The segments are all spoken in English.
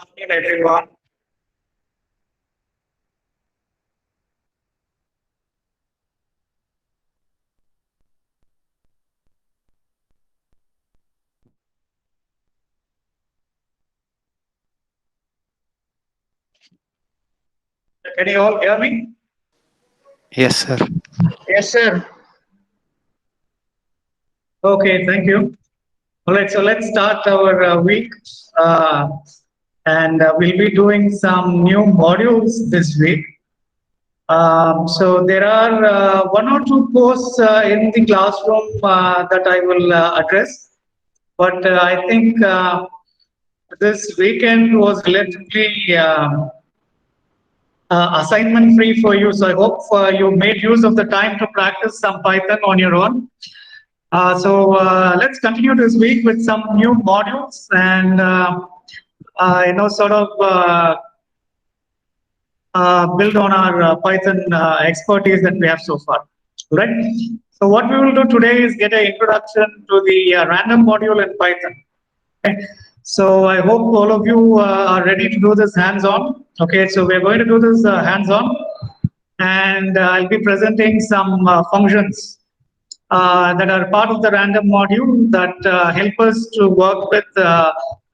Afternoon, everyone. Can you all hear me? Yes, sir. Yes, sir. Okay, thank you. All right, so let's start our week. Uh, and we'll be doing some new modules this week. So there are one or two posts in the classroom that I will address. But I think this weekend was relatively assignment free for you. So I hope you made use of the time to practice some Python on your own. So let's continue this week with some new modules and sort of build on our Python expertise that we have so far. Right. So what we will do today is get an introduction to the random module in Python. Okay. So I hope all of you are ready to do this hands-on. Okay, so we're going to do this hands-on, and I'll be presenting some functions that are part of the random module that help us to work with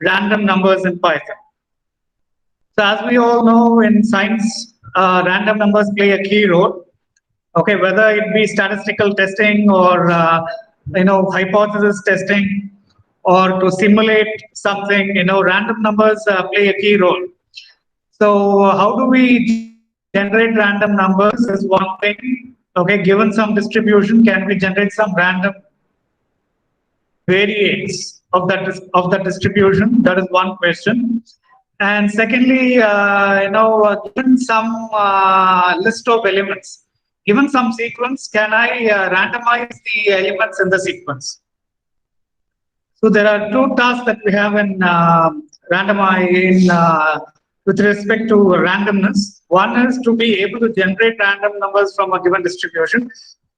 random numbers in Python. So as we all know in science, random numbers play a key role. Okay, whether it be statistical testing or hypothesis testing, or to simulate something, random numbers play a key role. So how do we generate random numbers is one thing. Okay, given some distribution, can we generate some random variates of that distribution? That is one question. And secondly, given some list of elements, given some sequence, can I randomize the elements in the sequence? So there are two tasks that we have in with respect to randomness. One is to be able to generate random numbers from a given distribution.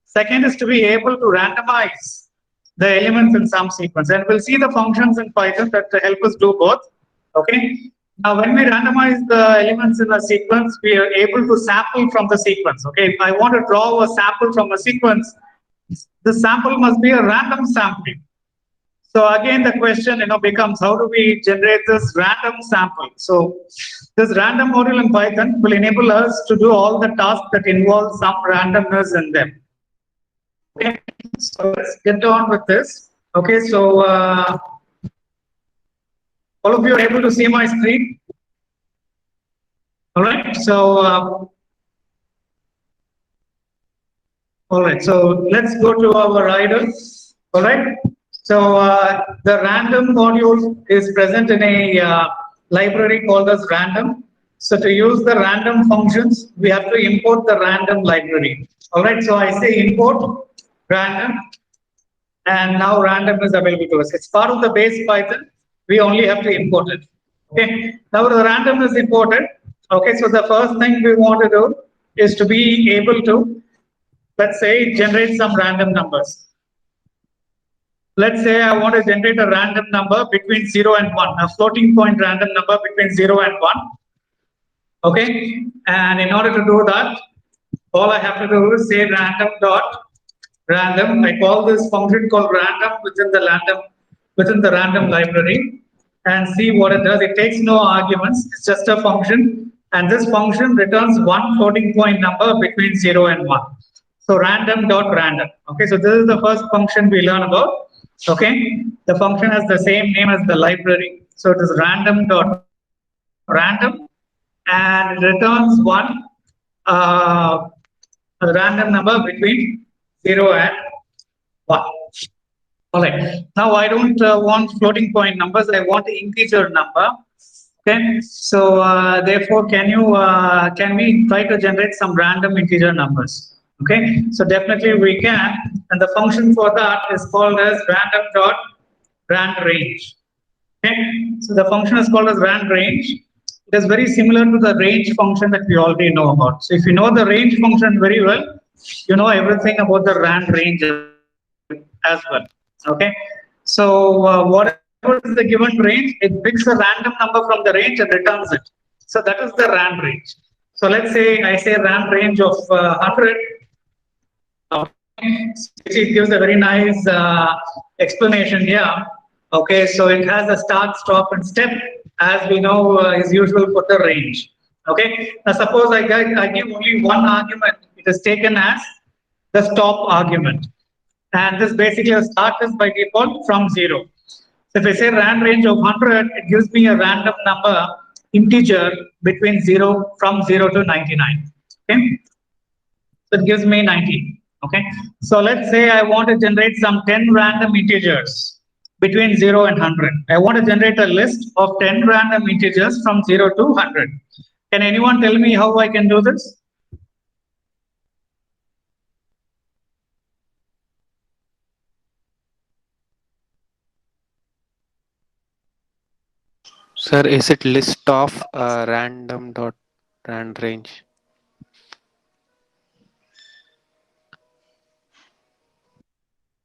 Second is to be able to randomize the elements in some sequence. And we'll see the functions in Python that help us do both. Okay. Now, when we randomize the elements in a sequence, we are able to sample from the sequence. Okay. If I want to draw a sample from a sequence, the sample must be a random sampling. So again, the question becomes, how do we generate this random sample? So this random module in Python will enable us to do all the tasks that involve some randomness in them. Okay, so let's get on with this. Okay, so all of you are able to see my screen. All right, so let's go to our riders. All right. So the random module is present in a library called as random. So to use the random functions, we have to import the random library. All right, so I say import random, and now random is available to us. It's part of the base Python. We only have to import it. Okay, now the random is imported. Okay, so the first thing we want to do is to be able to, let's say, generate some random numbers. Let's say I want to generate a random number between 0 and 1, a floating point random number between 0 and 1. Okay, and in order to do that, all I have to do is say random. I call this function called random within the random library, and see what it does. It takes no arguments, it's just a function, and this function returns one floating point number between 0 and 1. So random. Okay, so this is the first function we learn about. Okay, the function has the same name as the library. So it is random, and it returns one random number between 0 and 1. All right. Now I don't want floating point numbers. I want an integer number. Okay. So therefore, can we try to generate some random integer numbers? Okay, so definitely we can, and the function for that is called as randrange. Okay, so the function is called as randrange. It is very similar to the range function that we already know about. So if you know the range function very well, you know everything about the randrange as well. Okay, so what whatever is the given range, it picks a random number from the range and returns it. So that is the rand range. So let's say I say rand range of 100. Okay, so it gives a very nice explanation here. Okay, so it has a start, stop, and step, as we know is usual for the range. Okay, now suppose I give only one argument. It is taken as the stop argument, and this basically a start is by default from 0. So if I say rand range of 100, it gives me a random number integer between 0 from 0 to 99. Okay, so it gives me 19. Okay, so let's say I want to generate some 10 random integers between 0 and 100. I want to generate a list of 10 random integers from 0 to 100. Can anyone tell me how I can do this? Sir, is it list of random dot rand range?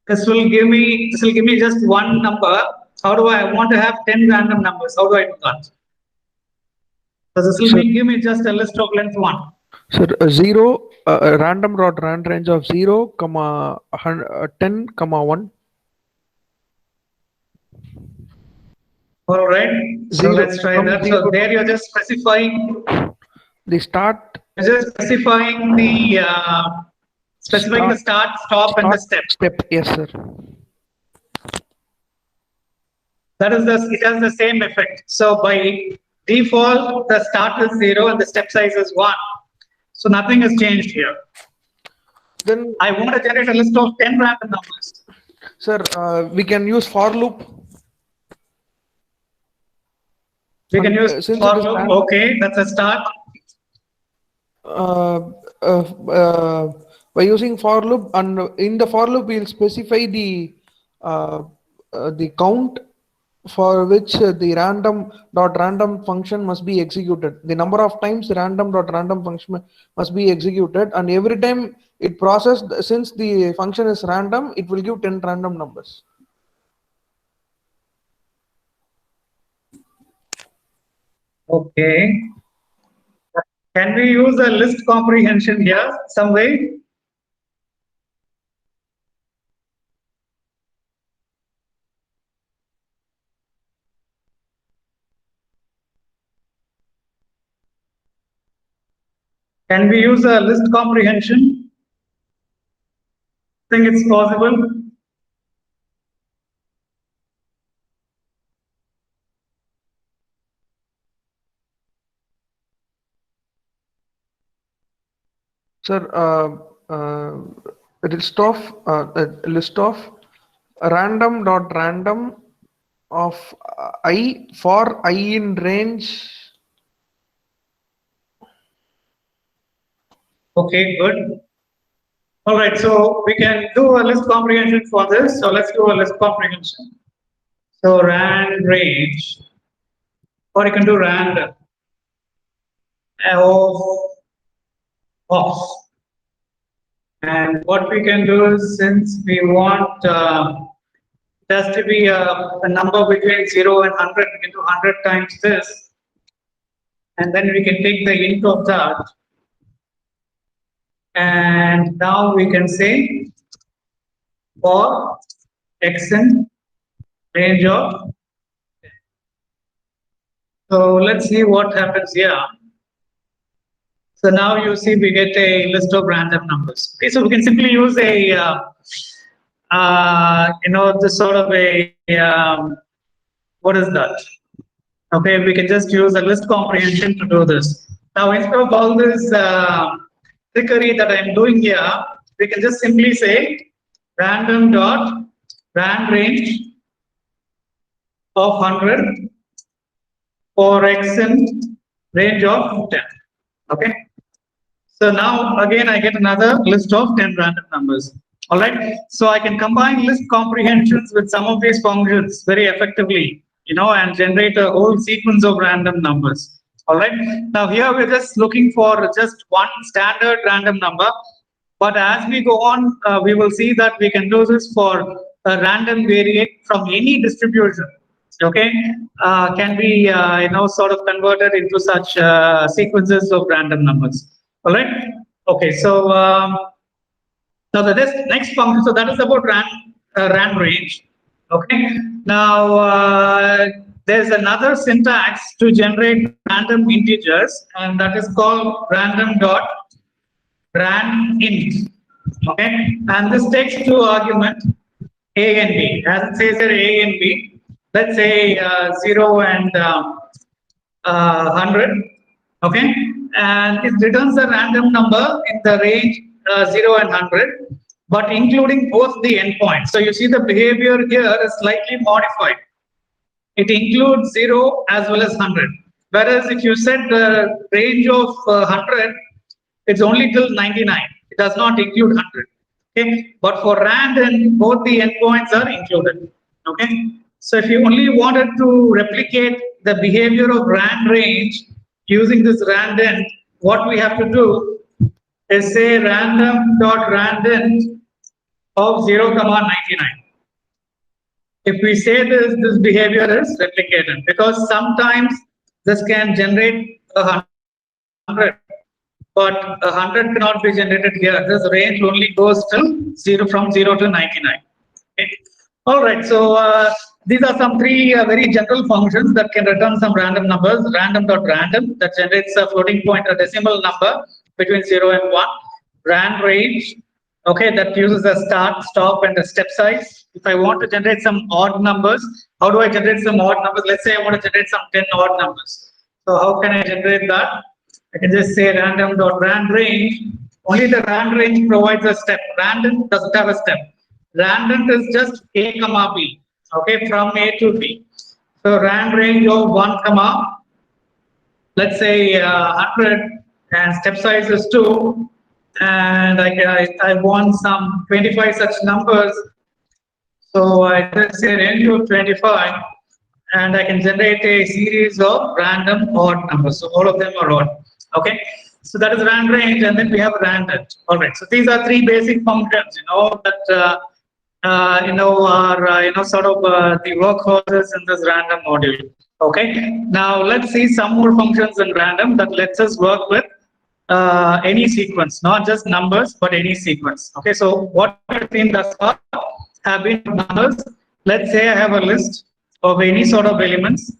This will give me just one number. How do I want to have 10 random numbers? How do I do that? So this will give me just a list of length 1. Sir, zero random dot rand range of 0, comma 10, comma 1. All right. So Zero, let's try that. So there you're just specifying the start. You're just specifying the start, stop, and the step. Yes, sir. That is it has the same effect. So by default, the start is 0 and the step size is 1. So nothing has changed here. Then I want to generate a list of 10 random numbers. Sir, we can use for loop. We can use for loop. Okay, that's a start. By using for loop, and in the for loop we'll specify the count for which the random function must be executed. The number of times random function must be executed, and every time it processed, since the function is random, it will give 10 random numbers. Okay. Can we use a list comprehension here some way? Can we use a list comprehension? Think it's possible? Sir, list of random of I for I in range. Okay, good. All right, so we can do a list comprehension for this. So let's do a list comprehension. So rand range, or you can do rand of. And what we can do is, since we want it has to be a number between 0 and 100, we can do 100 times this. And then we can take the int of that. And now we can say for x in range of. So let's see what happens here. So now you see we get a list of random numbers. Okay, so we can simply use a this sort of a what is that? Okay, we can just use a list comprehension to do this. Now instead of all this trickery that I'm doing here, we can just simply say random dot rand range of 100 for x in range of 10. Okay. So now again I get another list of 10 random numbers. All right. So I can combine list comprehensions with some of these functions very effectively, and generate a whole sequence of random numbers. All right. Now here we're just looking for just one standard random number. But as we go on, we will see that we can do this for a random variate from any distribution. okay, can be sort of converted into such sequences of random numbers. All right. Okay. So now the next function. So that is about ran range. Okay. Now there's another syntax to generate random integers, and that is called random dot ran int. Okay. And this takes two arguments, a and b. As it says here, a and b. Let's say 0 and 100. Okay, and it returns a random number in the range 0 and 100, but including both the endpoints. So you see the behavior here is slightly modified. It includes 0 as well as 100. Whereas if you set the range of 100, it's only till 99. It does not include 100. Okay, but for random, both the endpoints are included. Okay, so if you only wanted to replicate the behavior of rand range using this random, what we have to do is say random dot random of 0, 99. If we say this behavior is replicated, because sometimes this can generate 100, but 100 cannot be generated here. This range only goes till 0 from 0 to 99. Okay. All right. So these are some three very general functions that can return some random numbers. Random dot random that generates a floating point, a decimal number between 0 and 1. Rand range. Okay, that uses a start, stop, and a step size. If I want to generate some odd numbers, how do I generate some odd numbers? Let's say I want to generate some 10 odd numbers. So how can I generate that? I can just say random dot rand range. Only the rand range provides a step. Random doesn't have a step. Random is just a comma b. Okay, from a to b. So rand range of 1 comma, let's say 100, and step size is 2. And I want some 25 such numbers. So I just say range of 25, and I can generate a series of random odd numbers. So all of them are odd. Okay. So that is rand range, and then we have random. All right. So these are three basic functions, that are sort of the workhorses in this random module. Okay. Now let's see some more functions in random that lets us work with any sequence, not just numbers, but any sequence. Okay, so what I've seen thus far have been numbers. Let's say I have a list of any sort of elements,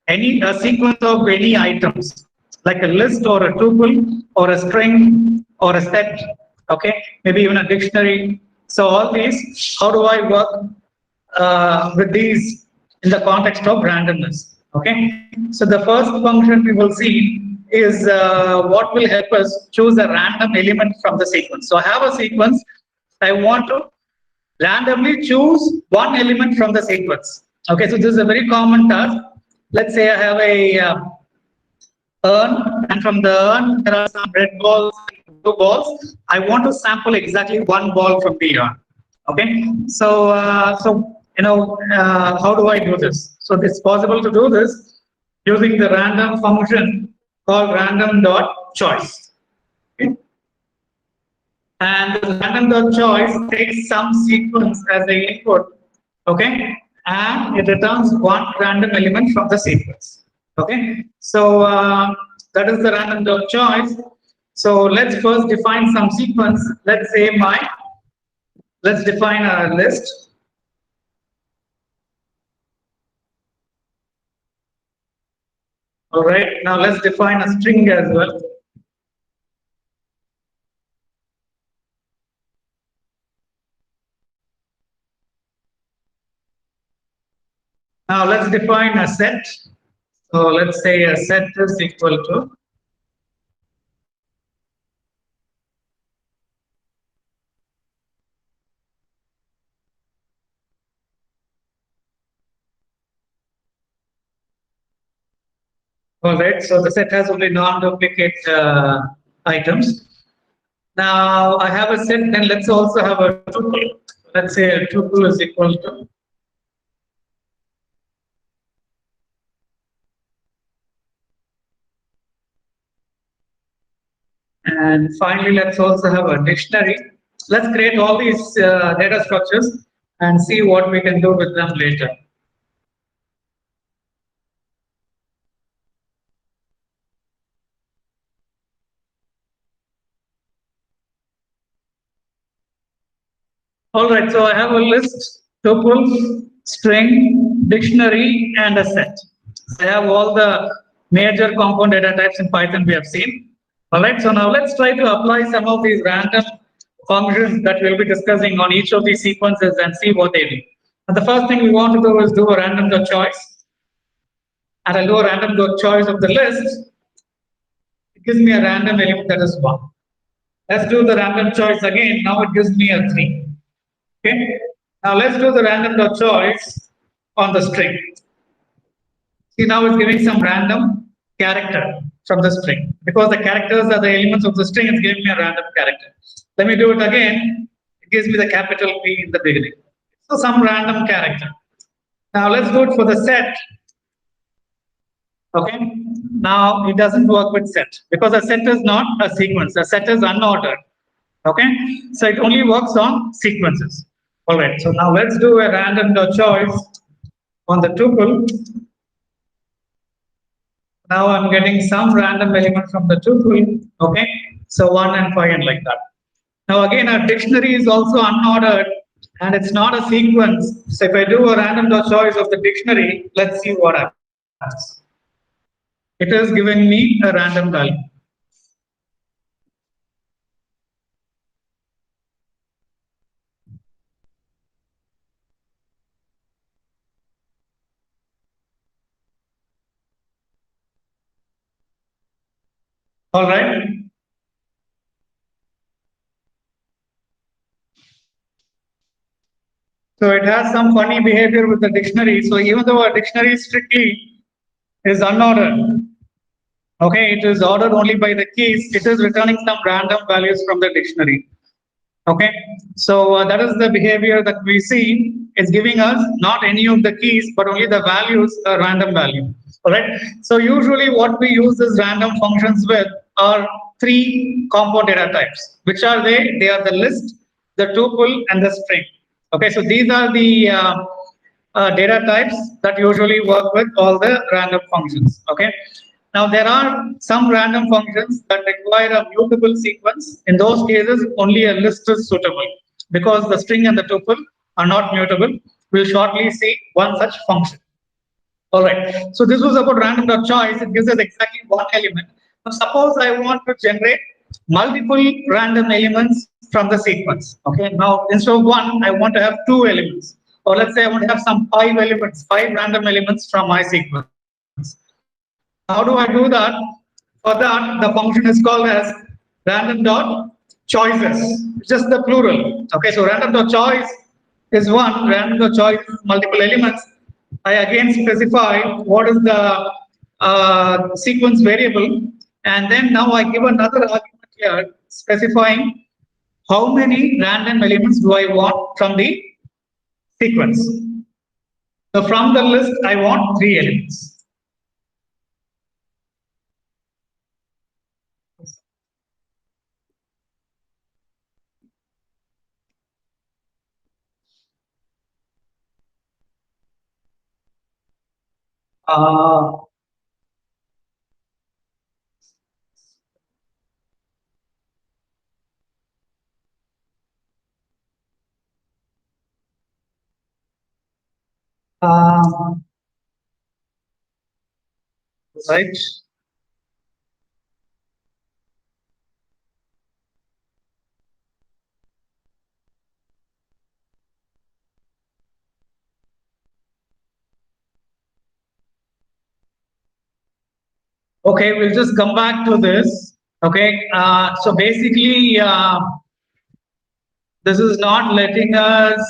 a sequence of any items, like a list or a tuple or a string or a set. Okay, maybe even a dictionary. So all these, how do I work with these in the context of randomness? Okay, so the first function we will see is what will help us choose a random element from the sequence. So I have a sequence. I want to randomly choose one element from the sequence. Okay, so this is a very common task. Let's say I have a urn, and from the urn there are some red balls and blue balls. I want to sample exactly one ball from the urn. Okay, so how do I do this? So it's possible to do this using the random function called random dot choice. Okay. And the random dot choice takes some sequence as the input, okay, and it returns one random element from the sequence. Okay, so that is the random dot choice. So let's first define some sequence. Let's say let's define a list. All right, now let's define a string as well. Now let's define a set. So let's say a set is equal to all right, so the set has only non-duplicate items. Now I have a set, then let's also have a tuple. Let's say a tuple is equal to and finally let's also have a dictionary. Let's create all these data structures and see what we can do with them later. All right, so I have a list, tuple, string, dictionary, and a set. I have all the major compound data types in Python we have seen. All right, so now let's try to apply some of these random functions that we'll be discussing on each of these sequences and see what they do. And the first thing we want to do is do a random dot choice. And I'll do a random dot choice of the list. It gives me a random element that is 1. Let's do the random choice again. Now it gives me a 3. Okay. Now let's do the random dot choice on the string. See, now it's giving some random character from the string. Because the characters are the elements of the string, it's giving me a random character. Let me do it again. It gives me the capital P in the beginning. So some random character. Now let's do it for the set. Okay. Now it doesn't work with set because a set is not a sequence. A set is unordered. Okay. So it only works on sequences. All right. So now let's do a random dot choice on the tuple. Now I'm getting some random element from the tuple. Okay. So 1 and 5 and like that. Now again, our dictionary is also unordered and it's not a sequence. So if I do a random dot choice of the dictionary, let's see what happens. It is giving me a random value. All right. So it has some funny behavior with the dictionary. So even though a dictionary strictly is unordered, okay, it is ordered only by the keys. It is returning some random values from the dictionary. Okay, so that is the behavior that we see. Is giving us not any of the keys, but only the values, a random value. All right. So usually, what we use these random functions with are 3 compound data types. Which are they? They are the list, the tuple, and the string. Okay, so these are the data types that usually work with all the random functions. Okay. Now there are some random functions that require a mutable sequence. In those cases, only a list is suitable because the string and the tuple are not mutable. We'll shortly see one such function. All right. So this was about random dot choice. It gives us exactly one element. Now suppose I want to generate multiple random elements from the sequence. Okay. Now instead of 1, I want to have 2 elements. Or let's say I want to have some 5 elements, 5 random elements from my sequence. Now how do I do that? For that, the function is called as random dot choices, just the plural. Okay, so random dot choice is 1, random dot choice is multiple elements. I again specify what is the sequence variable, and then now I give another argument here specifying how many random elements do I want from the sequence. So from the list, I want 3 elements. Uh, um, right. Okay, we'll just come back to this. Okay, so basically, this is not letting us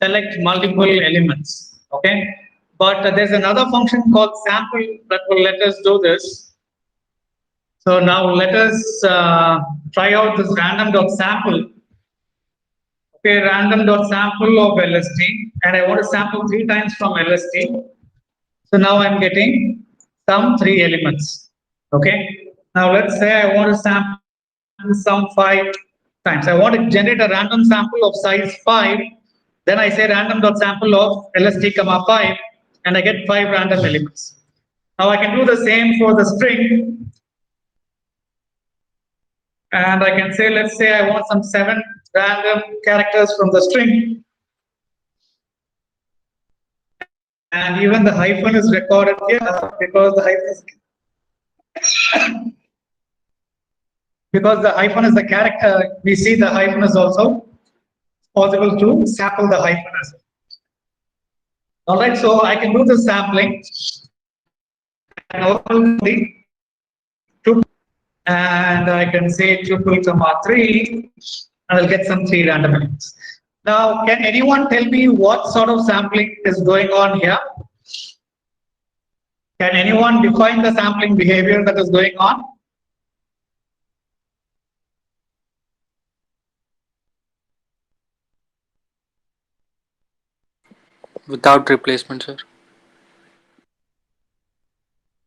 select multiple elements. Okay, but there's another function called sample that will let us do this. So now let us try out this random dot sample. Okay, random dot sample of LST, and I want to sample 3 times from LST. So now I'm getting some 3 elements. Okay. Now let's say I want to sample some 5 times. I want to generate a random sample of size 5. Then I say random dot sample of LST comma 5, and I get 5 random elements. Now I can do the same for the string. And I can say, let's say I want some 7 random characters from the string. And even the hyphen is recorded here because the hyphen is the character. We see the hyphen is also possible to sample the hyphen as well. All right, so I can do the sampling and I can say tuple comma 3, and I'll get some 3 random elements. Now, can anyone tell me what sort of sampling is going on here? Can anyone define the sampling behavior that is going on? Without replacement, sir.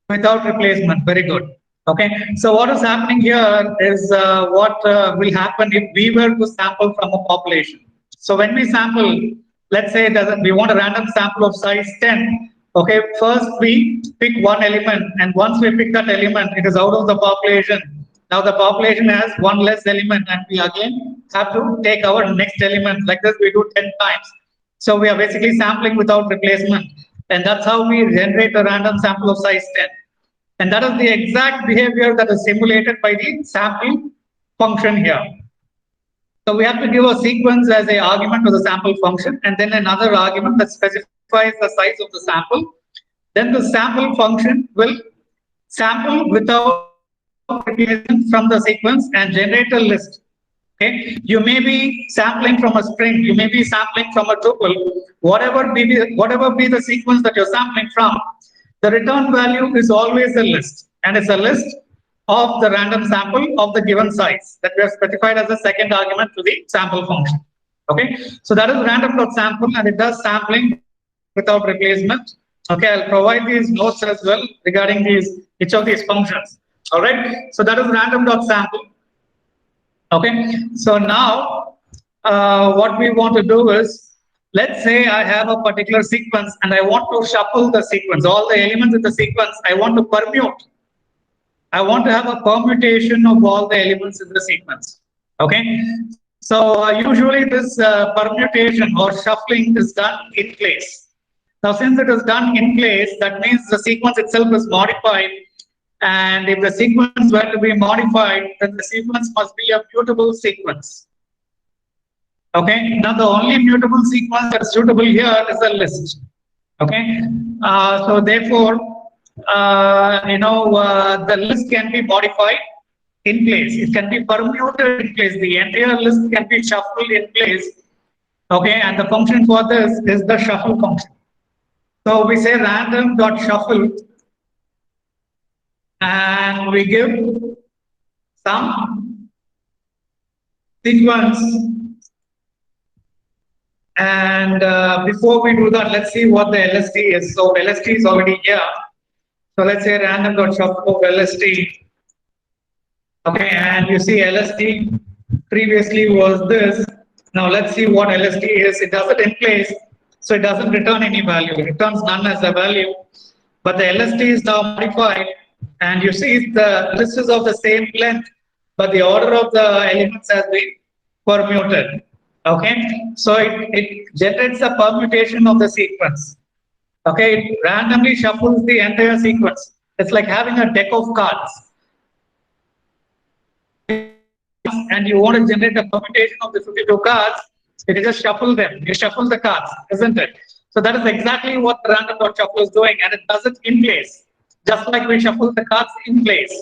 Without replacement, very good. Okay, so what is happening here is what will happen if we were to sample from a population. So when we sample, let's say that we want a random sample of size 10. Okay, first we pick one element, and once we pick that element, it is out of the population. Now the population has one less element, and we again have to take our next element. Like this, we do 10 times. So we are basically sampling without replacement, and that's how we generate a random sample of size 10. And that is the exact behavior that is simulated by the sampling function here. So we have to give a sequence as an argument to the sample function, and then another argument that specifies the size of the sample. Then the sample function will sample without replacement from the sequence and generate a list. Okay, you may be sampling from a string, you may be sampling from a tuple, whatever be the sequence that you're sampling from. The return value is always a list, and it's a list of the random sample of the given size that we have specified as a second argument to the sample function. Okay, so that is random.sample, and it does sampling without replacement. Okay, I'll provide these notes as well regarding each of these functions. All right, so that is random.sample. Okay, so now what we want to do is, let's say I have a particular sequence and I want to shuffle the sequence, all the elements in the sequence, I want to permute. I want to have a permutation of all the elements in the sequence. Okay, so usually this permutation or shuffling is done in place. Now, since it is done in place, that means the sequence itself is modified. And if the sequence were to be modified, then the sequence must be a mutable sequence. Okay, now the only mutable sequence that's suitable here is a list. Okay, so therefore, the list can be modified in place. It can be permuted in place. The entire list can be shuffled in place. Okay, and the function for this is the shuffle function. So we say random.shuffle, and we give some sequence. And before we do that, let's see what the LST is. So LST is already here. So let's say random.shuffle of LST. Okay, and you see LST previously was this. Now let's see what LST is. It does it in place, so it doesn't return any value. It returns none as a value. But the LST is now modified, and you see the list is of the same length, but the order of the elements has been permuted. Okay, so it generates a permutation of the sequence. Okay, it randomly shuffles the entire sequence. It's like having a deck of cards, and you want to generate a permutation of the 52 cards. You can just shuffle them. You shuffle the cards, isn't it? So that is exactly what the random.shuffle is doing, and it does it in place, just like we shuffle the cards in place.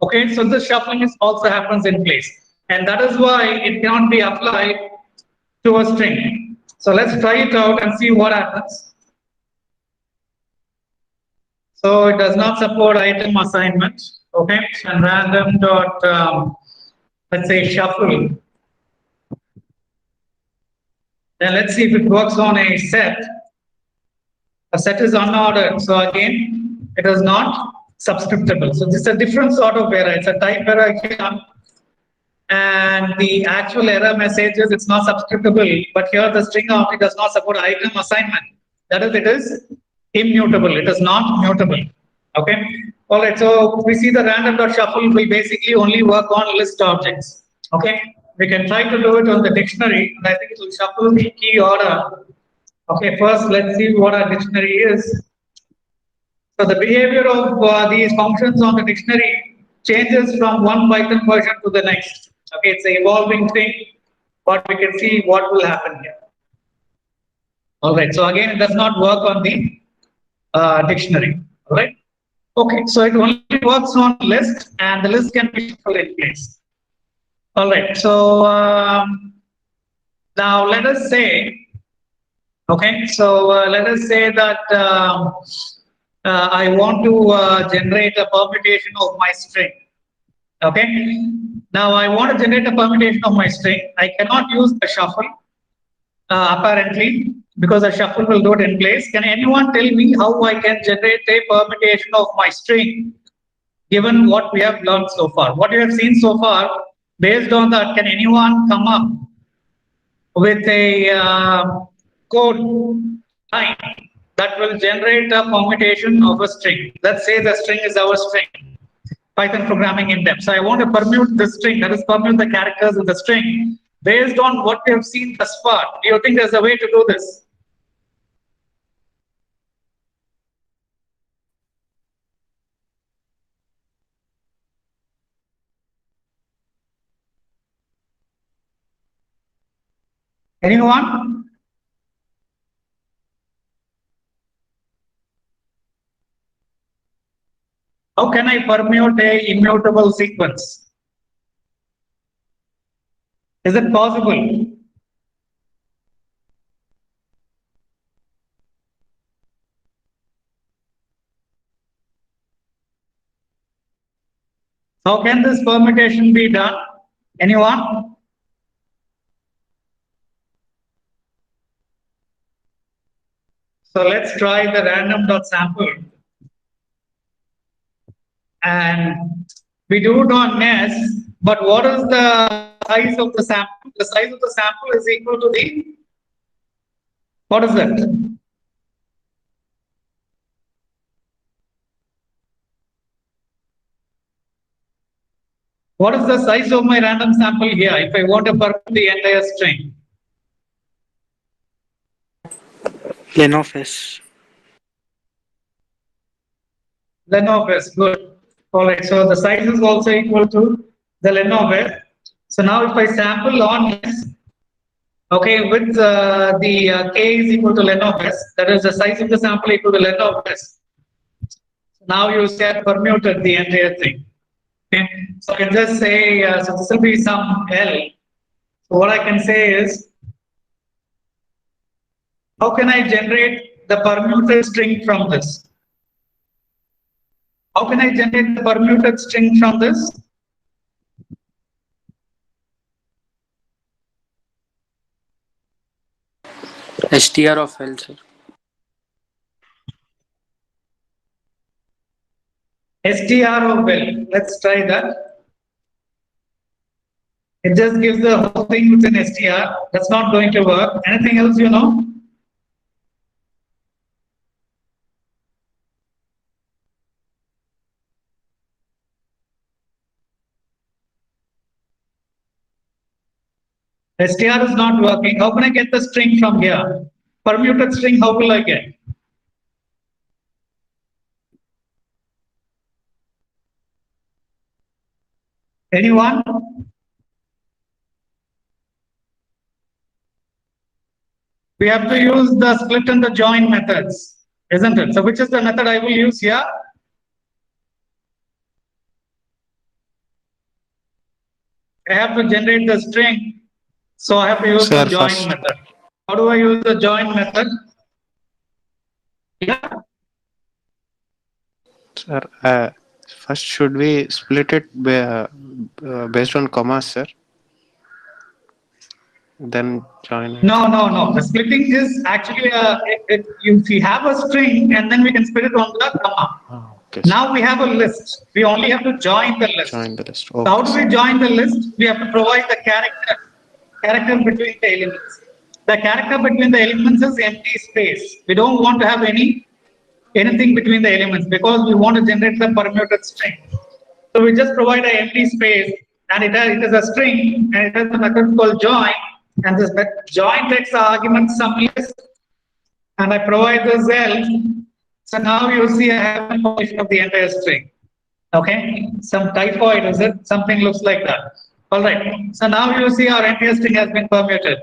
Okay, so this shuffling also happens in place, and that is why it cannot be applied to a string. So let's try it out and see what happens. So it does not support item assignment. Okay, and let's say shuffle. Then let's see if it works on a set. A set is unordered, so again, it is not subscriptable. So this is a different sort of error. It's a type error here. And the actual error message is it's not subscriptable, but here the string of it does not support item assignment. That is, it is immutable. It is not mutable. Okay. All right. So we see the random.shuffle will basically only work on list objects. Okay. we can try to do it on the dictionary, and I think it will shuffle the key order. Okay, first let's see what our dictionary is. So the behavior of these functions on the dictionary changes from one Python version to the next. Okay, it's an evolving thing, but we can see what will happen here. All right, so again, it does not work on the dictionary. All right. Okay, so it only works on list, and the list can be shuffled in place. All right, so now let us say, okay, so let us say that I want to generate a permutation of my string. Okay, now I want to generate a permutation of my string. I cannot use the shuffle apparently because the shuffle will do it in place. Can anyone tell me how I can generate a permutation of my string given what we have learned so far? What you have seen so far, based on that, can anyone come up with a code line that will generate a permutation of a string? Let's say the string is our string. Python programming in depth. So I want to permute the string, that is permute the characters in the string based on what we have seen thus far. Do you think there's a way to do this? Anyone? How can I permute a immutable sequence? Is it possible? How can this permutation be done? Anyone? So let's try the random.sample. And we do it on NES, but what is the size of the sample? The size of the sample is equal to the, what is it? What is the size of my random sample here if I want to permute the entire string? Len of S. Len of S, good. All right, so the size is also equal to the len of S. So now if I sample on S, okay, with the k is equal to len of S, that is the size of the sample equal to len of S. So now you said permuted the entire thing. Okay, so I can just say, so this will be some L. So what I can say is, how can I generate the permuted string from this? How can I generate the permuted string from this? str of L, sir. str of L. Let's try that. It just gives the whole thing within str. That's not going to work. Anything else you know? str is not working. How can I get the string from here? Permuted string, how will I get? Anyone? We have to use the split and the join methods, isn't it? So which is the method I will use here? I have to generate the string, so I have to use the join method. How do I use the join method? Yeah. Sir, first should we split it based on commas, sir? Then join it. No. The splitting is actually if we have a string and then we can split it on the comma. Oh, okay, now we have a list. We only have to join the list. Join the list. So how do we join the list? We have to provide the character between the elements. The character between the elements is empty space. We don't want to have anything between the elements because we want to generate the permuted string. So we just provide an empty space and it is a string, and it has a method called join, and this join takes the argument some list, and I provide this else. So now you see I have a combination of the entire string. Okay, some typhoid, is it? Something looks like that. All right. So now you see our entire string has been permuted.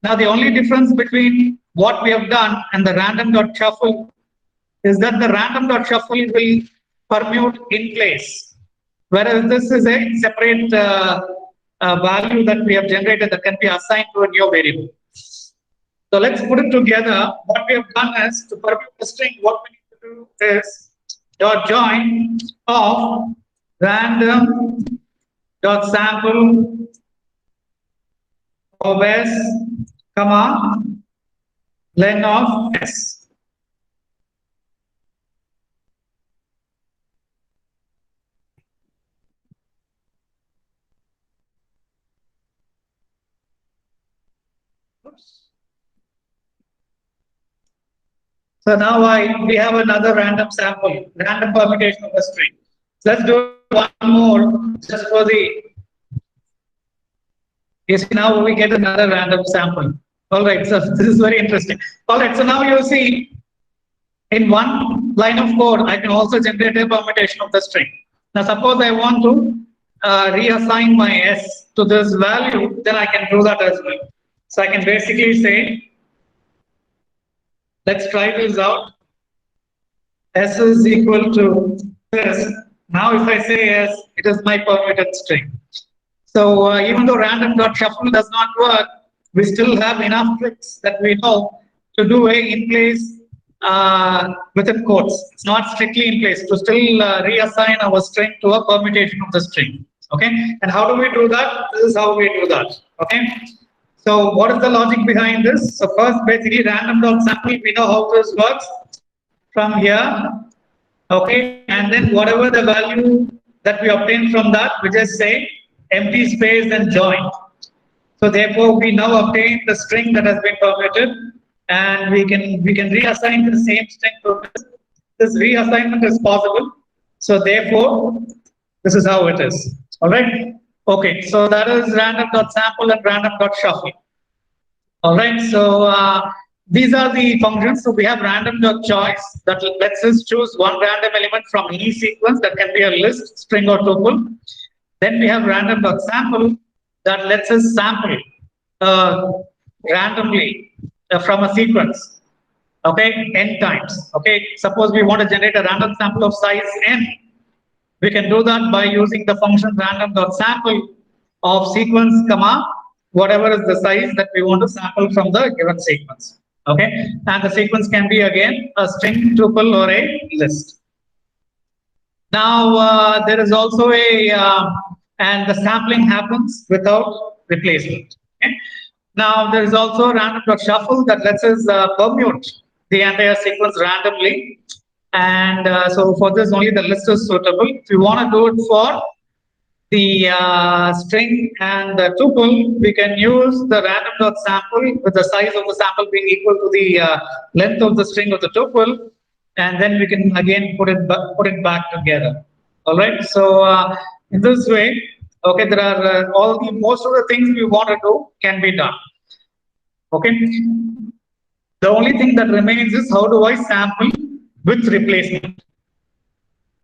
Now the only difference between what we have done and the random.shuffle is that the random.shuffle will permute in place, whereas this is a separate value that we have generated that can be assigned to a new variable. So let's put it together. What we have done is to permute the string, what we need to do is dot join of random dot sample of s comma len of s. So now we have another random sample, random permutation of a string. So let's do one more just for the. You see, now we get another random sample. All right, so this is very interesting. All right, so now you see in one line of code, I can also generate a permutation of the string. Now, suppose I want to reassign my s to this value, then I can do that as well. So I can basically say, let's try this out. S is equal to this. Now, if I say s, it is my permuted string. So even though random.shuffle does not work, we still have enough tricks that we know to do a in place within quotes. It's not strictly in place to still reassign our string to a permutation of the string. Okay, and how do we do that? This is how we do that. Okay, so what is the logic behind this? So first, basically, random.sample, we know how this works from here. Okay, and then whatever the value that we obtain from that, we just say empty space and join. So therefore, we now obtain the string that has been permuted, and we can reassign the same string to this. This reassignment is possible. So therefore, this is how it is. All right. Okay. So that is random.sample and random.shuffle. All right. So these are the functions. So we have random.choice that lets us choose one random element from any sequence that can be a list, string, or tuple. Then we have random.sample that lets us sample randomly from a sequence. Okay, n times. Okay, suppose we want to generate a random sample of size n. We can do that by using the function random.sample of sequence, comma, whatever is the size that we want to sample from the given sequence. Okay, and the sequence can be again a string, tuple, or a list. Now there is also a and the sampling happens without replacement. Okay? Now there is also random.shuffle that lets us permute the entire sequence randomly, and so for this only the list is suitable. If you want to do it for the string and the tuple, we can use the random.sample with the size of the sample being equal to the length of the string of the tuple, and then we can again put it back together. All right. So in this way, okay, there are most of the things we want to do can be done. Okay. The only thing that remains is how do I sample with replacement.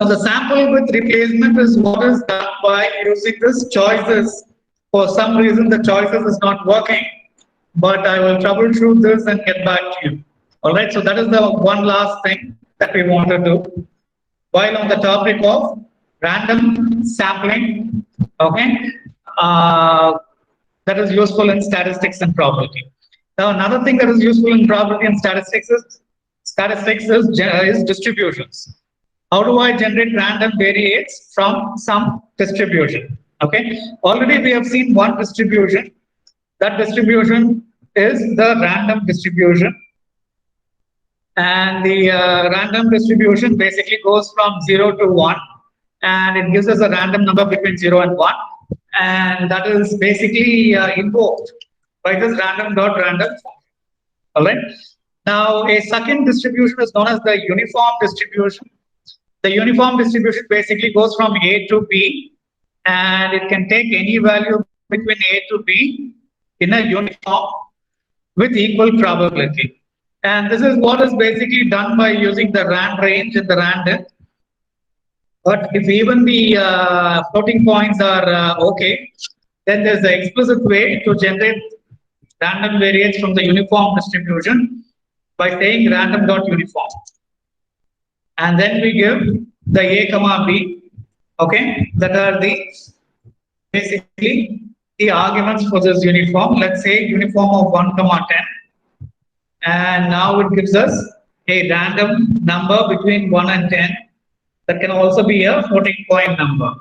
So the sample with replacement is what is done by using this choices. For some reason, the choices is not working, but I will troubleshoot this and get back to you. All right. So that is the one last thing that we want to do. While on the topic of random sampling, okay, that is useful in statistics and probability. Now, another thing that is useful in probability and statistics is distributions. How do I generate random variates from some distribution? Okay, already we have seen one distribution. That distribution is the random distribution. And the random distribution basically goes from 0 to 1, and it gives us a random number between 0 and 1, and that is basically invoked by this random.random. All right. Now, a second distribution is known as the uniform distribution. The uniform distribution basically goes from A to B, and it can take any value between A to B in a uniform with equal probability. And this is what is basically done by using the rand range and the rand depth. But if even the floating points are okay, then there's an explicit way to generate random variates from the uniform distribution by saying random dot uniform. And then we give the A comma B, okay, that are the basically the arguments for this uniform. Let's say uniform of 1 comma 10. And now it gives us a random number between 1 and 10 that can also be a floating point number.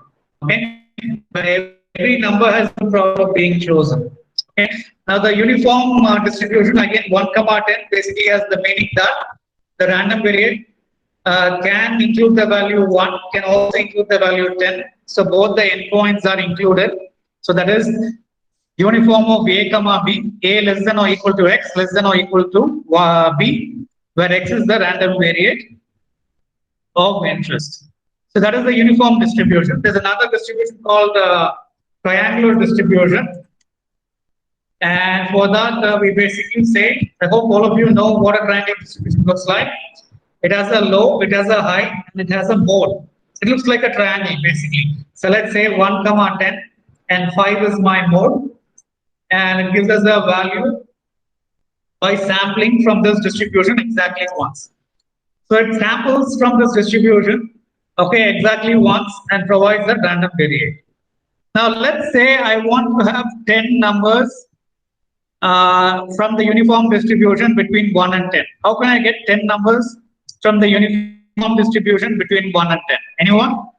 Okay, but every number has the problem of being chosen. Okay, now the uniform distribution again 1 comma 10 basically has the meaning that the random variate can include the value 1, can also include the value 10. So both the endpoints are included. So that is uniform of A comma B, A less than or equal to X, less than or equal to B, where X is the random variate of interest. So that is the uniform distribution. There's another distribution called triangular distribution. And for that, we basically say, I hope all of you know what a triangular distribution looks like. It has a low, it has a high, and it has a mode. It looks like a triangle basically. So let's say 1 comma 10 and 5 is my mode. And it gives us a value by sampling from this distribution exactly once. So it samples from this distribution, okay, exactly once and provides a random variate. Now let's say I want to have 10 numbers from the uniform distribution between 1 and 10. How can I get 10 numbers from the uniform distribution between 1 and 10? Anyone?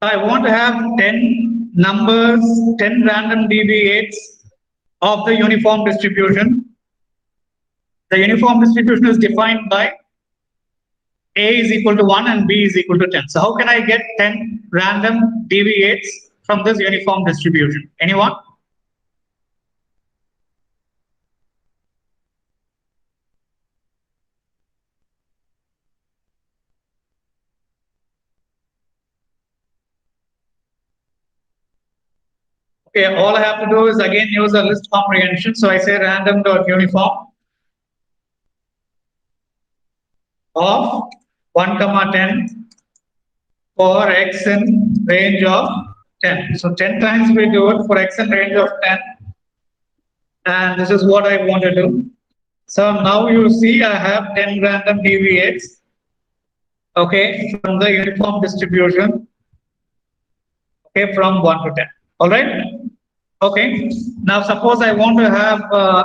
I want to have 10 numbers, 10 random deviates of the uniform distribution. The uniform distribution is defined by A is equal to 1 and B is equal to 10. So how can I get 10 random deviates from this uniform distribution? Anyone? Okay, all I have to do is again use a list comprehension. So I say random dot uniform of 1 comma 10 for X in range of 10. So 10 times we do it for X in range of 10. And this is what I want to do. So now you see I have 10 random deviates, okay, from the uniform distribution, okay, from 1 to 10. All right. Okay. Now suppose I want to have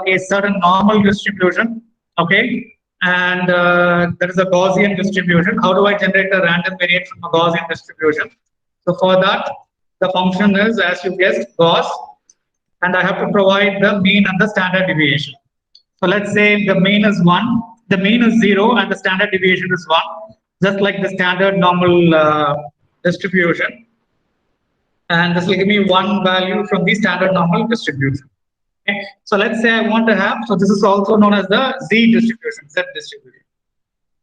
a certain normal distribution, okay, and there is a Gaussian distribution. How do I generate a random variate from a Gaussian distribution? So for that, the function is, as you guessed, Gauss, and I have to provide the mean and the standard deviation. So let's say the mean is 1, the mean is 0, and the standard deviation is 1, just like the standard normal distribution. And this will give me one value from the standard normal distribution. Okay. So let's say I want to have, so this is also known as the Z distribution, Z distribution.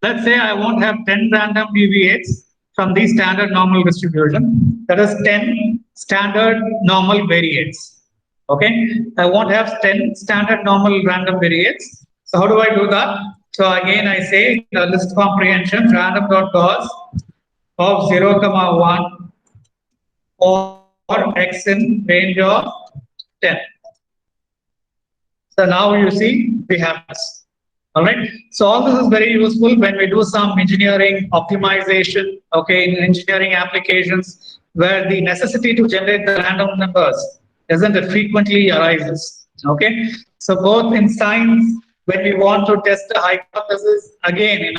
Let's say I want to have 10 random deviates from the standard normal distribution. That is 10 standard normal variates. Okay. I want to have 10 standard normal random variates. So how do I do that? So again, I say the list comprehension random dot Gauss of 0, 1 or X in range of 10. So now you see we have this. All right. So all this is very useful when we do some engineering optimization, okay, in engineering applications where the necessity to generate the random numbers isn't frequently arises. Okay. So both in science, when we want to test a hypothesis, again,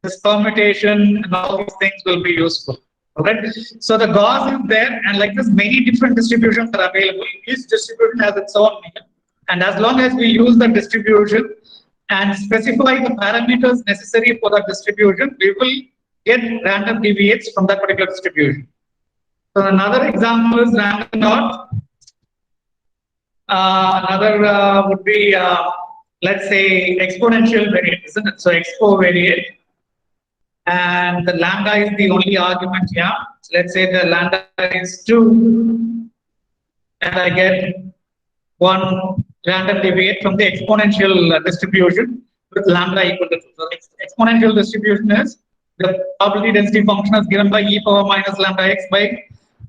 this permutation and all these things will be useful. Okay. So the Gauss is there, and like this, many different distributions are available. Each distribution has its own name, and as long as we use the distribution and specify the parameters necessary for the distribution, we will get random deviates from that particular distribution. So another example is random dot. Another would be, let's say, exponential variate, isn't it? So expo variate, and the lambda is the only argument here. So let's say the lambda is 2, and I get one random deviate from the exponential distribution with lambda equal to 2. So exponential distribution is the probability density function is given by e power minus lambda x by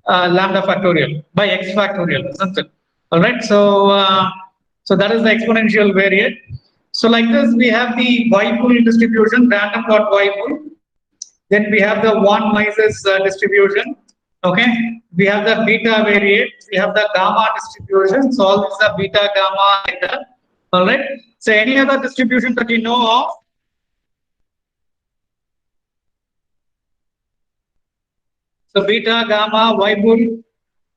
lambda factorial, by x factorial, isn't it? All right, so that is the exponential variate. So like this, we have the y pool distribution, random dot y pool. Then we have the one Mises distribution. Okay, we have the beta variate, we have the gamma distribution. So all these are beta, gamma, theta. All right. So any other distribution that you know of? So beta, gamma, y pool.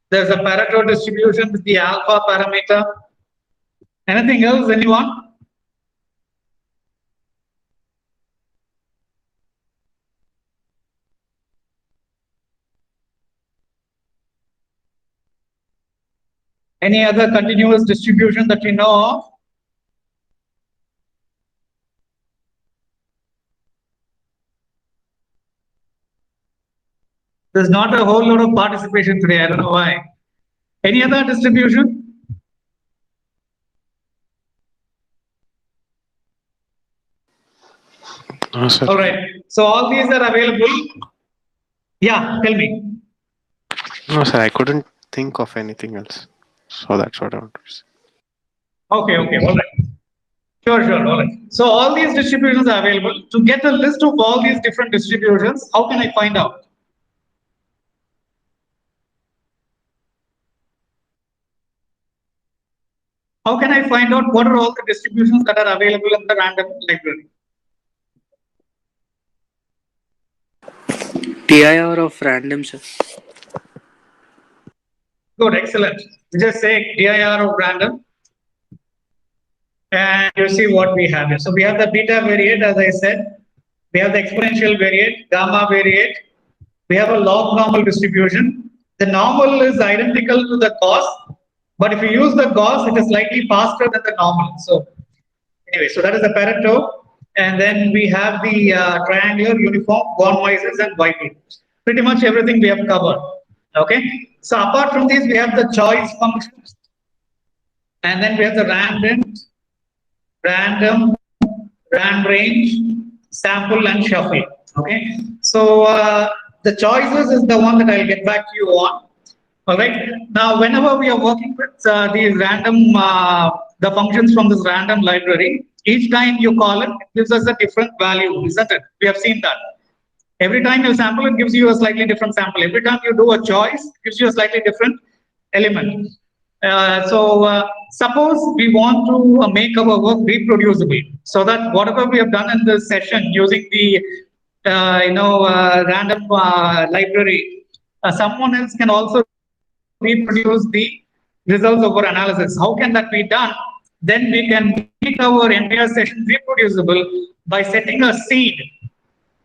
There's a Pareto distribution with the alpha parameter. Anything else, anyone? Any other continuous distribution that you know of? There's not a whole lot of participation today. I don't know why. Any other distribution? No, sir. All right. So all these are available. Yeah, tell me. No, sir, I couldn't think of anything else. So that's what I want to say. Okay, all right. Sure, all right. So all these distributions are available. To get a list of all these different distributions, how can I find out? How can I find out what are all the distributions that are available in the random library? TIR of random, sir. Good, excellent. You just say DIR of random, and you see what we have here. So we have the beta variate, as I said. We have the exponential variate, gamma variate. We have a log normal distribution. The normal is identical to the cos, but if you use the cos, it is slightly faster than the normal. So anyway, so that is the Pareto. And then we have the triangular, uniform, von Mises, and y-pool. Pretty much everything we have covered. Okay. So apart from these, we have the choice functions, and then we have the random, range, sample, and shuffle. Okay. So the choices is the one that I'll get back to you on. All right. Now, whenever we are working with these random, the functions from this random library, each time you call it, it gives us a different value, isn't it? We have seen that. Every time you sample, it gives you a slightly different sample. Every time you do a choice, it gives you a slightly different element. Suppose we want to make our work reproducible, so that whatever we have done in this session using the random library, someone else can also reproduce the results of our analysis. How can that be done? Then we can make our entire session reproducible by setting a seed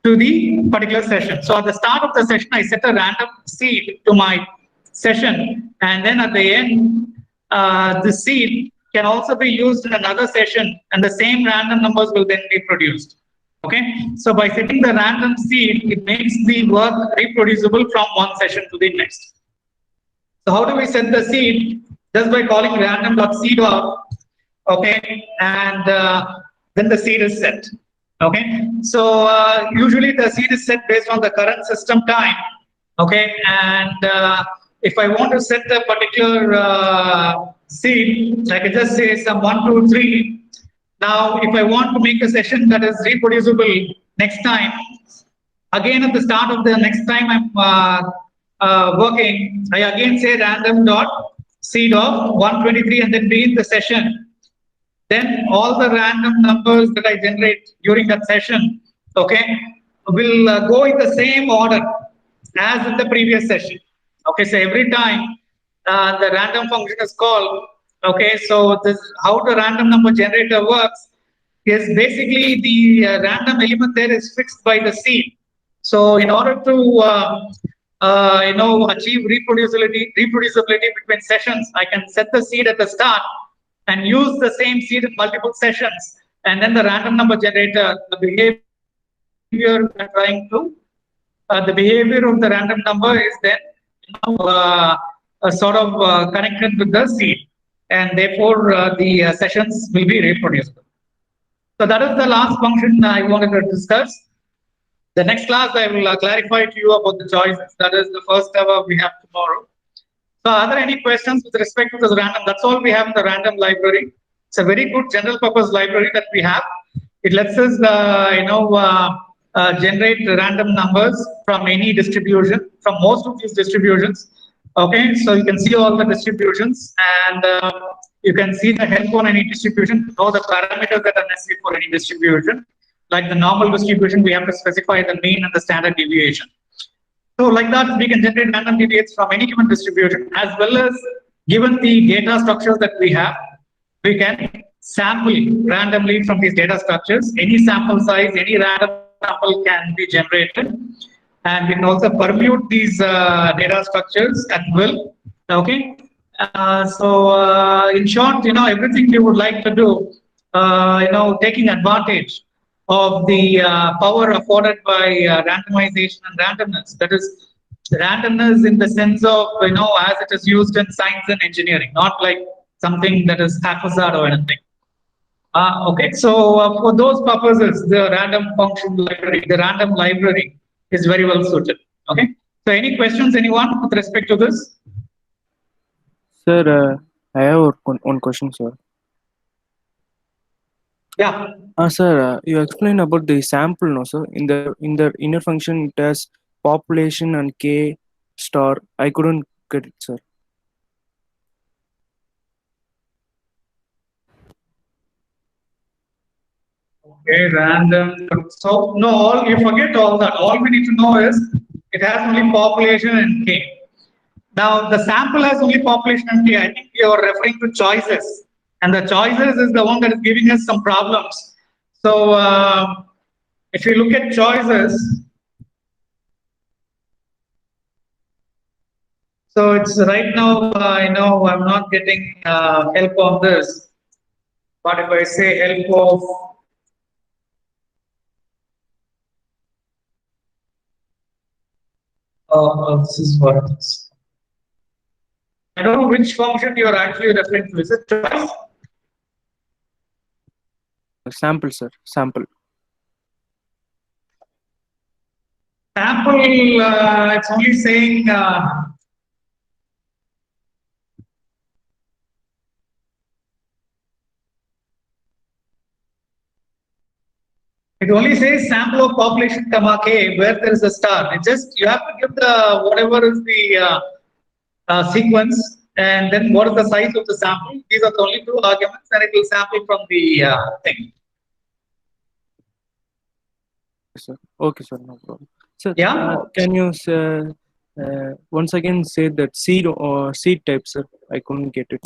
to the particular session. So at the start of the session, I set a random seed to my session, and then at the end, the seed can also be used in another session, and the same random numbers will then be produced. Okay, so by setting the random seed, it makes the work reproducible from one session to the next. So how do we set the seed? Just by calling random.seed_. Okay, and then the seed is set. Okay, so usually the seed is set based on the current system time. Okay, and if I want to set a particular seed, I can just say some 1, 2, 3. Now, if I want to make a session that is reproducible next time, again at the start of the next time I'm working, I again say random.seed of 123 and then begin the session. Then all the random numbers that I generate during that session, okay, will go in the same order as in the previous session. Okay, so every time the random function is called, okay, so this how the random number generator works. is basically the random element there is fixed by the seed. So in order to achieve reproducibility between sessions, I can set the seed at the start and use the same seed in multiple sessions, and then the random number generator, the behavior we're trying to, the behavior of the random number is then sort of connected with the seed, and therefore the sessions will be reproducible. So that is the last function I wanted to discuss. The next class I will clarify to you about the choices. That is the first hour we have tomorrow. So are there any questions with respect to this random? That's all we have in the random library. It's a very good general purpose library that we have. It lets us, generate random numbers from any distribution, from most of these distributions. Okay, so you can see all the distributions, and you can see the help on any distribution to know the parameters that are necessary for any distribution. Like the normal distribution, we have to specify the mean and the standard deviation. So like that, we can generate random deviates from any given distribution, as well as given the data structures that we have, we can sample randomly from these data structures. Any sample size, any random sample can be generated, and we can also permute these data structures at will. Okay. In short, everything we would like to do, taking advantage of the power afforded by randomization and randomness. That is randomness in the sense of, as it is used in science and engineering, not like something that is haphazard or anything. Okay, so for those purposes, the random function library, the random library is very well suited. Okay, so any questions, anyone, with respect to this? Sir, I have one question, sir. Yeah. Sir, you explained about the sample, no, sir? In the inner function, it has population and k star. I couldn't get it, sir. Okay, random. So no, you forget all that. All we need to know is it has only population and k. Now the sample has only population and k. I think you are referring to choices, and the choices is the one that is giving us some problems. So if you look at choices, so it's right now. I'm not getting help on this, but if I say help of this is what it is. I don't know which function you are actually referring to. Is it choice? Sample, sir. Sample. Sample, it's only saying it only says sample of population comma k where there is a star. It just you have to give the whatever is the sequence, and then what is the size of the sample. These are the only two arguments, and it will sample from the thing. Sir. Okay, sir. No problem. Sir, Yeah. can you once again say that seed or seed type, sir? I couldn't get it.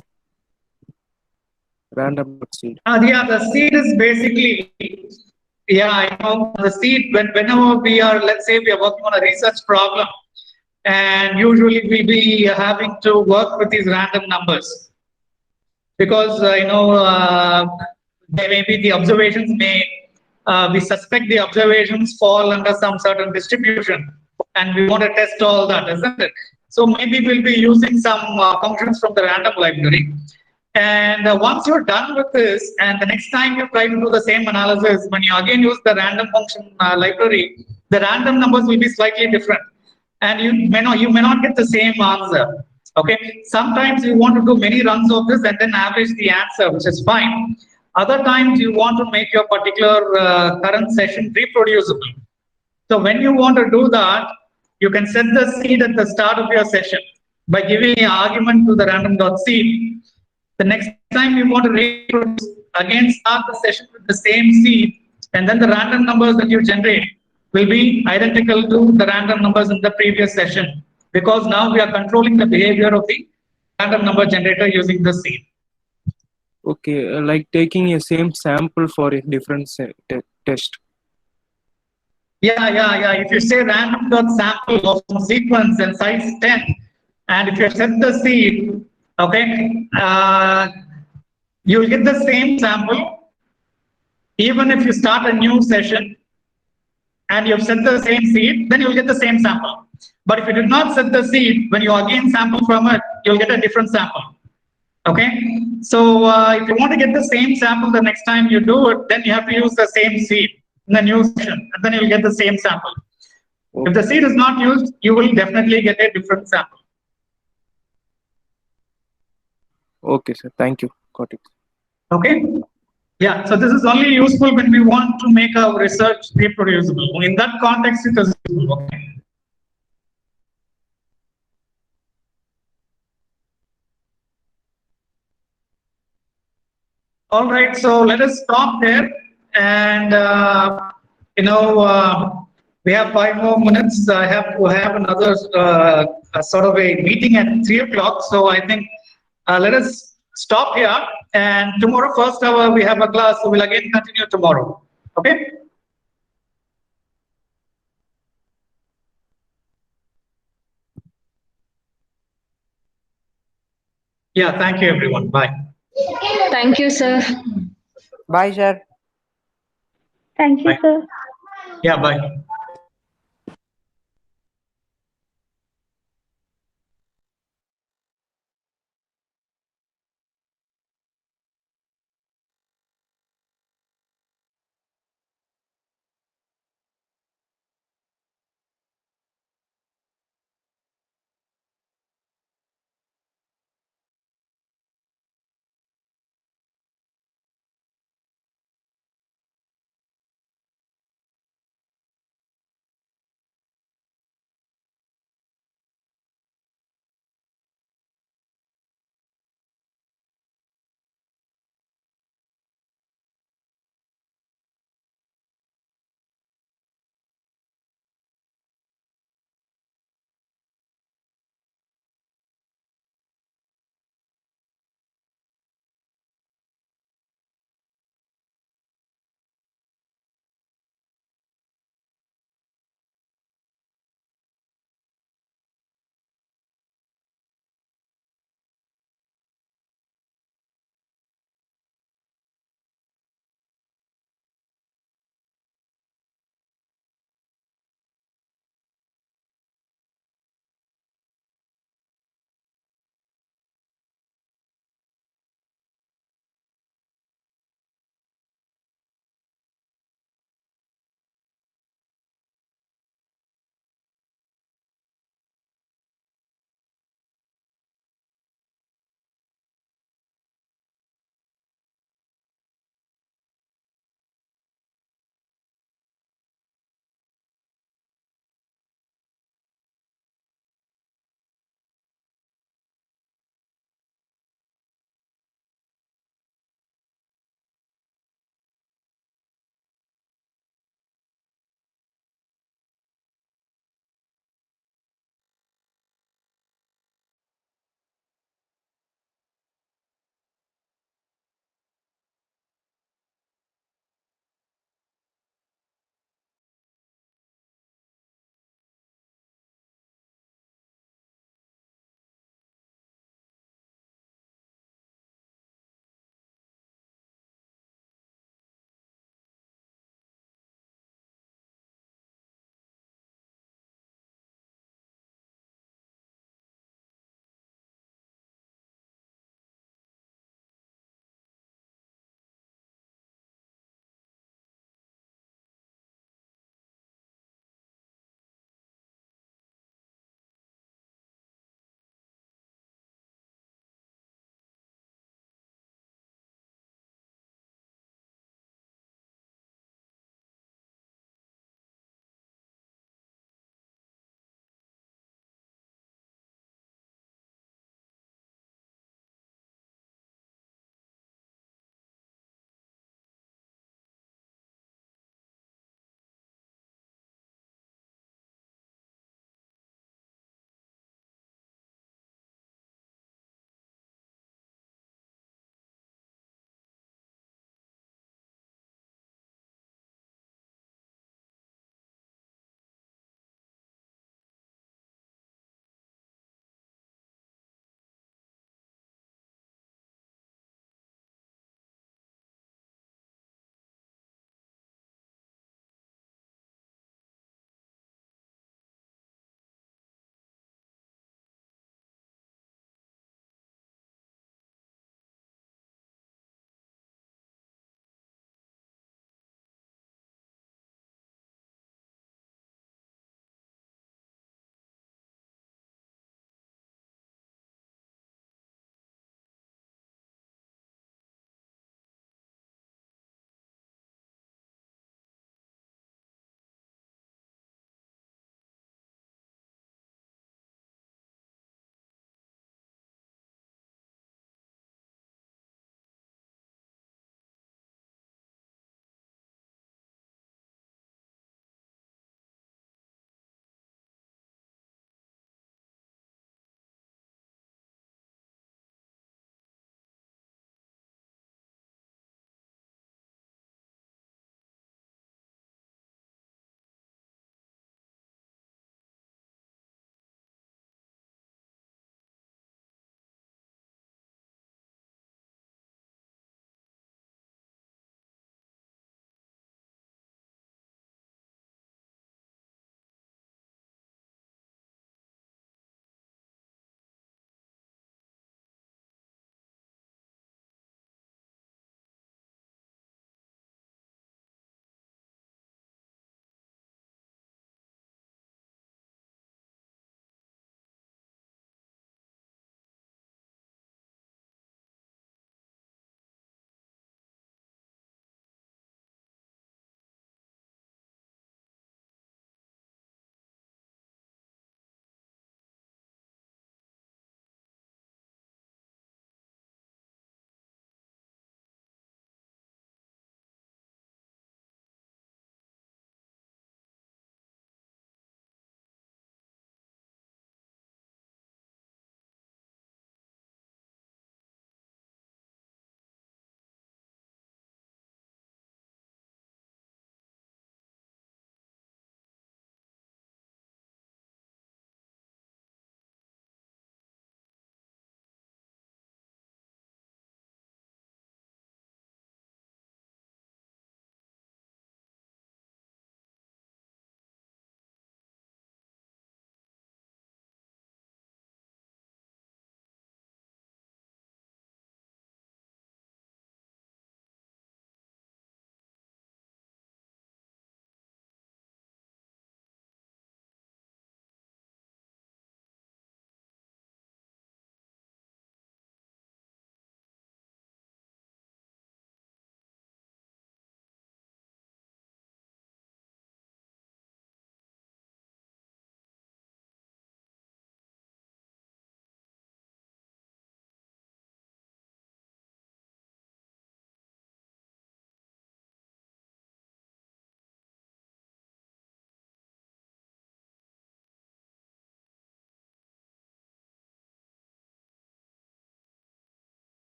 Random seed. Yeah, the seed is basically, yeah, the seed, whenever we are, let's say we are working on a research problem, and usually we'll be having to work with these random numbers, because there may be the observations we suspect the observations fall under some certain distribution, and we want to test all that, isn't it? So maybe we'll be using some functions from the random library. And once you're done with this, and the next time you try to do the same analysis, when you again use the random function library, the random numbers will be slightly different, and you may not get the same answer. Okay, sometimes you want to do many runs of this and then average the answer, which is fine. Other times you want to make your particular current session reproducible. So when you want to do that, you can set the seed at the start of your session by giving an argument to the random.seed. The next time you want to reproduce, again start the session with the same seed, and then the random numbers that you generate will be identical to the random numbers in the previous session, because now we are controlling the behavior of the random number generator using the seed. Okay, like taking a same sample for a different test. Yeah. If you say random dot sample of some sequence and size 10, and if you set the seed, okay, you'll get the same sample, even if you start a new session and you've set the same seed, then you'll get the same sample. But if you did not set the seed, when you again sample from it, you'll get a different sample. Okay, so if you want to get the same sample the next time you do it, then you have to use the same seed in the new session, and then you'll get the same sample. Okay. If the seed is not used, you will definitely get a different sample. Okay, sir. Thank you. Got it. Okay. Yeah, so this is only useful when we want to make our research reproducible. In that context, it is useful. Okay. All right, so let us stop there, and we have 5 more minutes. I have to have another sort of a meeting at 3 o'clock. So I think let us stop here, and tomorrow first hour we have a class, so we'll again continue tomorrow. Okay. Yeah, thank you everyone. Bye. Thank you, sir. Bye, sir. Thank you, Bye. sir. Yeah, bye.